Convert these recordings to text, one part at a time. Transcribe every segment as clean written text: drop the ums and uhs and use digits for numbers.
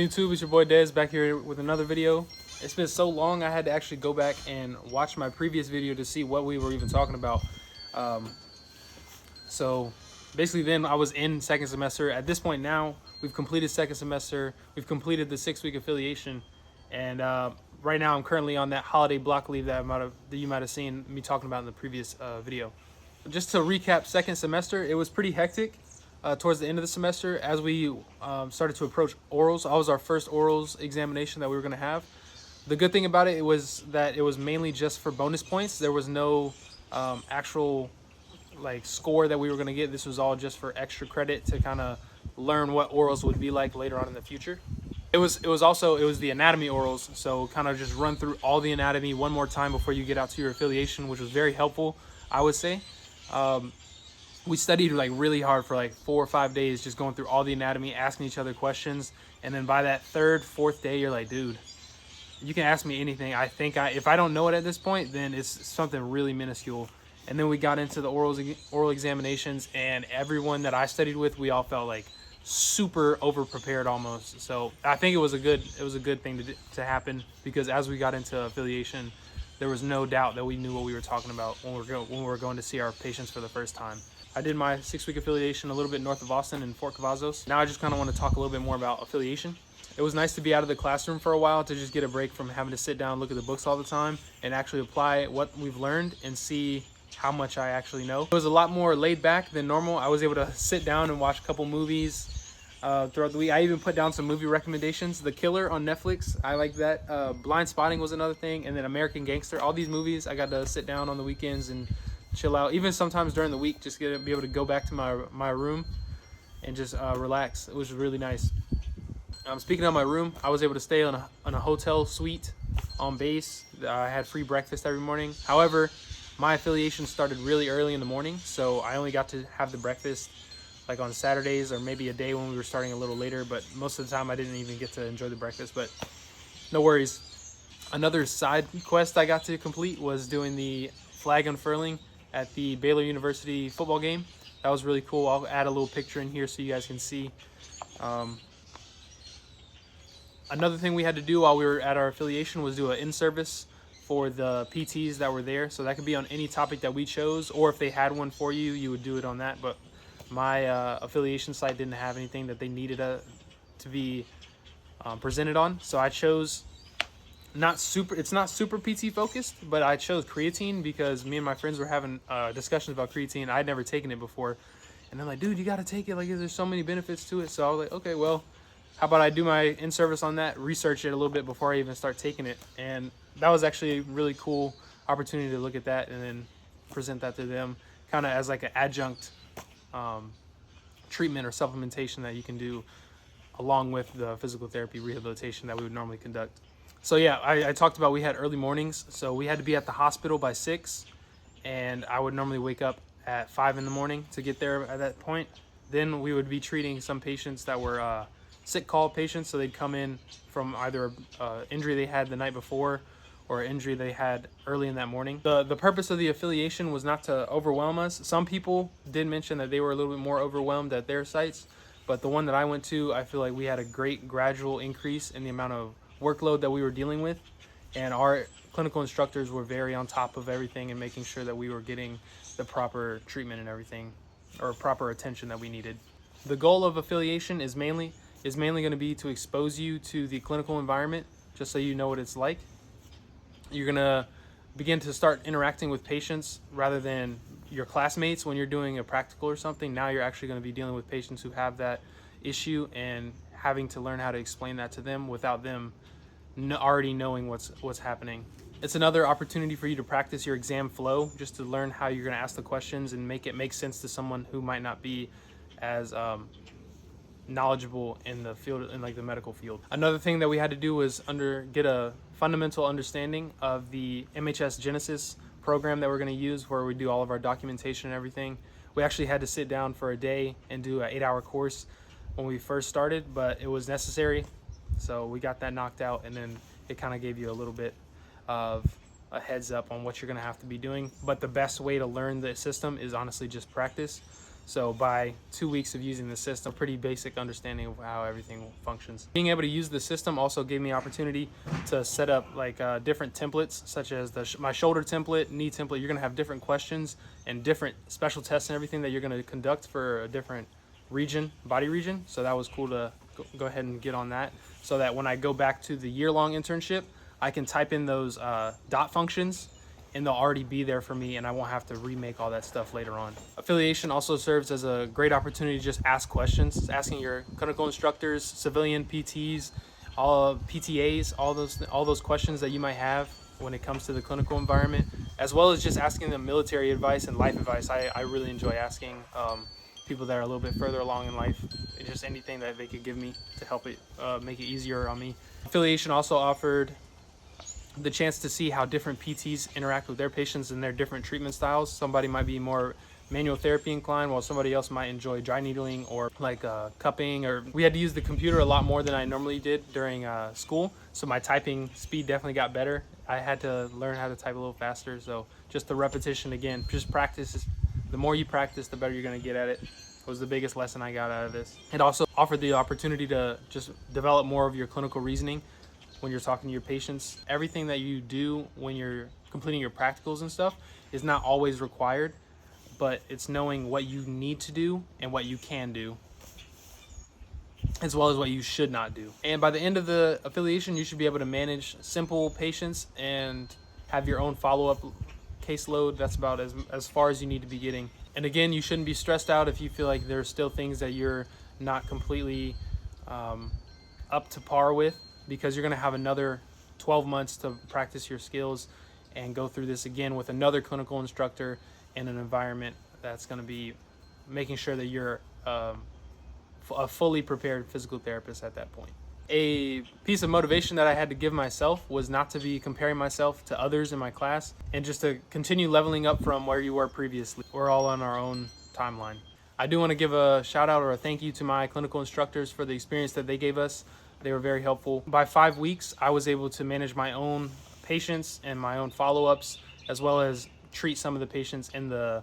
YouTube? It's your boy Dez back here with another video. It's been so long I had to actually go back and watch my previous video to see what we were even talking about. So basically then I was in second semester. At this point now, we've completed second semester. We've completed the 6-week affiliation. And right now I'm currently on that holiday block leave that you might have seen me talking about in the previous video. Just to recap second semester, it was pretty hectic. Towards the end of the semester, as we started to approach orals. I was our first orals examination that we were going to have. The good thing about it was that it was mainly just for bonus points. There was no actual score that we were going to get. This was all just for extra credit to kind of learn what orals would be like later on in the future. It was the anatomy orals, so kind of just run through all the anatomy one more time before you get out to your affiliation, which was very helpful, I would say. We studied really hard for 4 or 5 days, just going through all the anatomy, asking each other questions. And then by that third, fourth day, you're like, dude, you can ask me anything. If I don't know it at this point, then it's something really minuscule. And then we got into the oral examinations, and everyone that I studied with, we all felt super over prepared almost. So I think it was a good thing to happen, because as we got into affiliation, there was no doubt that we knew what we were talking about when we were going to see our patients for the first time. I did my 6-week affiliation a little bit north of Austin in Fort Cavazos. Now I just kind of want to talk a little bit more about affiliation. It was nice to be out of the classroom for a while, to just get a break from having to sit down and look at the books all the time, and actually apply what we've learned and see how much I actually know. It was a lot more laid back than normal. I was able to sit down and watch a couple movies throughout the week. I even put down some movie recommendations. The Killer on Netflix, I like that. Blind Spotting was another thing, and then American Gangster. All these movies, I got to sit down on the weekends and chill out. Even sometimes during the week, just be able to go back to my room and just relax. It was really nice. Speaking of my room, I was able to stay on a hotel suite on base. I had free breakfast every morning. However, my affiliation started really early in the morning, so I only got to have the breakfast on Saturdays, or maybe a day when we were starting a little later, but most of the time I didn't even get to enjoy the breakfast, but no worries. Another side quest I got to complete was doing the flag unfurling at the Baylor University football game. That was really cool. I'll add a little picture in here so you guys can see. Another thing we had to do while we were at our affiliation was do an in-service for the PTs that were there. So that could be on any topic that we chose, or if they had one for you, you would do it on that. But my affiliation site didn't have anything that they needed to be presented on. So I chose it's not super PT focused, but I chose creatine because me and my friends were having discussions about creatine. I'd never taken it before, and they're like, dude, you got to take it. There's so many benefits to it. So I was like, okay, well, how about I do my in-service on that, research it a little bit before I even start taking it. And that was actually a really cool opportunity to look at that and then present that to them, kind of as an adjunct treatment or supplementation that you can do along with the physical therapy rehabilitation that we would normally conduct. So yeah, I talked about we had early mornings, so we had to be at the hospital by 6, and I would normally wake up at 5 in the morning to get there at that point. Then we would be treating some patients that were sick call patients, so they'd come in from either injury they had the night before or injury they had early in that morning. The purpose of the affiliation was not to overwhelm us. Some people did mention that they were a little bit more overwhelmed at their sites, but the one that I went to, I feel like we had a great gradual increase in the amount of workload that we were dealing with, and our clinical instructors were very on top of everything and making sure that we were getting the proper treatment and everything, or proper attention that we needed. The goal of affiliation is mainly going to be to expose you to the clinical environment, just so you know what it's like. You're going to begin to start interacting with patients rather than your classmates when you're doing a practical or something. Now you're actually going to be dealing with patients who have that issue and having to learn how to explain that to them without them already knowing what's happening. It's another opportunity for you to practice your exam flow, just to learn how you're going to ask the questions and make it make sense to someone who might not be as knowledgeable in the field, in the medical field. Another thing that we had to do was get a fundamental understanding of the MHS Genesis program that we're going to use, where we do all of our documentation and everything. We actually had to sit down for a day and do an 8-hour course when we first started, but it was necessary, so we got that knocked out, and then it kind of gave you a little bit of a heads up on what you're going to have to be doing. But the best way to learn the system is honestly just practice. So by 2 weeks of using the system, pretty basic understanding of how everything functions. Being able to use the system also gave me opportunity to set up like different templates, such as my shoulder template, knee template. You're gonna have different questions and different special tests and everything that you're gonna conduct for a different region, body region. So that was cool to go ahead and get on that, so that when I go back to the year-long internship, I can type in those dot functions and they'll already be there for me, and I won't have to remake all that stuff later on. Affiliation also serves as a great opportunity to just ask questions, asking your clinical instructors, civilian PTs, all PTAs, all those questions that you might have when it comes to the clinical environment, as well as just asking them military advice and life advice. I really enjoy asking people that are a little bit further along in life, just anything that they could give me to help it make it easier on me. Affiliation also offered the chance to see how different PTs interact with their patients and their different treatment styles. Somebody might be more manual therapy inclined, while somebody else might enjoy dry needling or like cupping. Or we had to use the computer a lot more than I normally did during school, so my typing speed definitely got better. I had to learn how to type a little faster, so just the repetition again, just practice. The more you practice, the better you're going to get at it. Was the biggest lesson I got out of this. It also offered the opportunity to just develop more of your clinical reasoning when you're talking to your patients. Everything that you do when you're completing your practicals and stuff is not always required, but it's knowing what you need to do and what you can do, as well as what you should not do. And by the end of the affiliation, you should be able to manage simple patients and have your own follow-up caseload. That's about as far as you need to be getting. And again, you shouldn't be stressed out if you feel like there's still things that you're not completely up to par with, because you're going to have another 12 months to practice your skills and go through this again with another clinical instructor in an environment that's going to be making sure that you're a fully prepared physical therapist at that point. A piece of motivation that I had to give myself was not to be comparing myself to others in my class, and just to continue leveling up from where you were previously. We're all on our own timeline. I do want to give a shout out or a thank you to my clinical instructors for the experience that they gave us. They were very helpful. By 5 weeks, I was able to manage my own patients and my own follow-ups, as well as treat some of the patients in the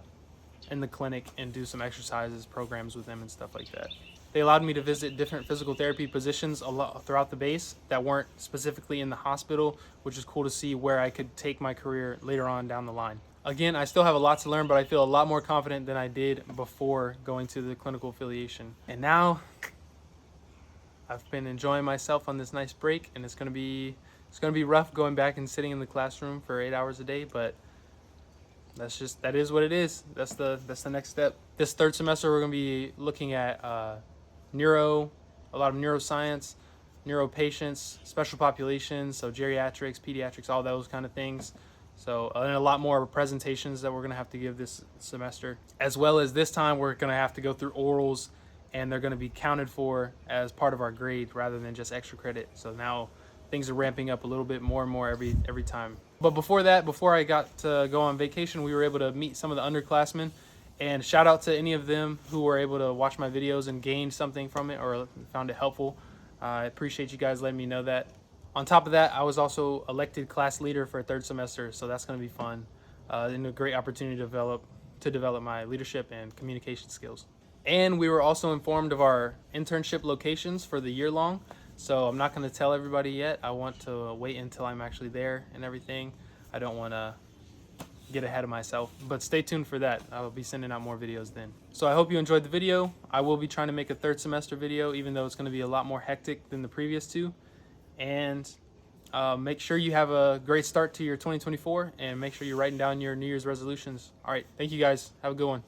clinic and do some exercises, programs with them and stuff like that. They allowed me to visit different physical therapy positions a lot throughout the base that weren't specifically in the hospital, which is cool to see where I could take my career later on down the line. Again, I still have a lot to learn, but I feel a lot more confident than I did before going to the clinical affiliation. And now I've been enjoying myself on this nice break, and it's gonna be rough going back and sitting in the classroom for 8 hours a day, but that is what it is. That's the next step. This third semester, we're gonna be looking at neuro, a lot of neuroscience, neuro patients, special populations, so geriatrics, pediatrics, all those kind of things. So and a lot more presentations that we're gonna have to give this semester, as well as this time we're gonna have to go through orals, and they're gonna be counted for as part of our grade rather than just extra credit. So now things are ramping up a little bit more and more every time. But before that, before I got to go on vacation, we were able to meet some of the underclassmen. And shout out to any of them who were able to watch my videos and gain something from it or found it helpful. I appreciate you guys letting me know that. On top of that, I was also elected class leader for a third semester, so that's going to be fun and a great opportunity to develop my leadership and communication skills. And we were also informed of our internship locations for the year long, so I'm not going to tell everybody yet. I want to wait until I'm actually there and everything. I don't want to get ahead of myself, but stay tuned for that. I will be sending out more videos then. So I hope you enjoyed the video. I will be trying to make a third semester video, even though it's going to be a lot more hectic than the previous two. And make sure you have a great start to your 2024, and make sure you're writing down your New Year's resolutions. All right, thank you guys. Have a good one.